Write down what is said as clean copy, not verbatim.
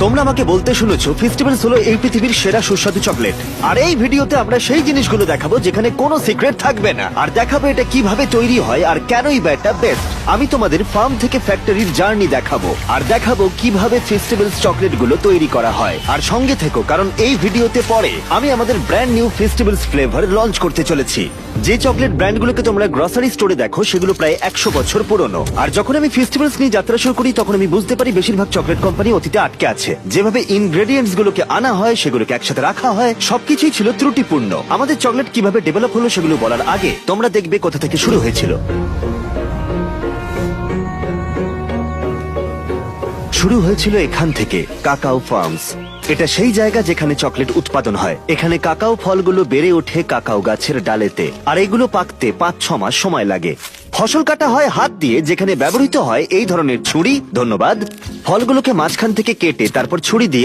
তোমরা আমাকে বলতে শুনেছো ফেস্টিভ্যালস হলো এই পৃথিবীর সেরা সুস্বাদু চকলেট, আর এই ভিডিওতে আমরা সেই জিনিসগুলো দেখাবো যেখানে কোনো সিক্রেট থাকবে না, আর দেখাবো এটা কিভাবে তৈরি হয় আর কেনই বা এটা বেস্ট। আমি তোমাদের ফার্ম থেকে ফ্যাক্টরির জার্নি দেখাবো, আর দেখাবো কিভাবে ফেস্টিভ্যালস চকলেটগুলো তৈরি করা হয়। আর সঙ্গে থেকো, কারণ এই ভিডিওতে পরে আমি আমাদের brand new festivals flavour launch করতে চলেছি। যে চকলেট ব্র্যান্ডগুলোকে তোমরা গ্রসারি স্টোরে দেখো সেগুলো প্রায় 100 বছর পুরনো। আর যখন আমি ফেস্টিভ্যালস নিয়ে যাত্রা শুরু করি তখন আমি বুঝতে পারি বেশিরভাগ চকলেট কোম্পানি অতীতে আটকে আছে। যেভাবে ইনগ্রেডিয়েন্টস গুলোকে আনা হয়, সেগুলোকে একসাথে রাখা হয়, সবকিছুই ছিল ত্রুটিপূর্ণ। আমাদের চকলেট কিভাবে ডেভেলপ হলো সেগুলো বলার আগে তোমরা দেখবে কোথা থেকে শুরু হয়েছিল। শুরু হয়েছিল এখান থেকে, কাকাও ফার্মস। এটা সেই জায়গা যেখানে চকলেট উৎপাদন হয়। এখানে কাকাও ফলগুলো বেড়ে ওঠে কাকাও গাছের ডালেতে, আর এগুলো পাকতে 5-6 মাস সময় লাগে। ফসল কাটা হয় হাত দিয়ে, যেখানে ব্যবহৃত হয় এই ধরনের ছুরি। ধন্যবাদ। ফলগুলোকে মাঝখান থেকে কেটে তারপর ছুরি দিয়ে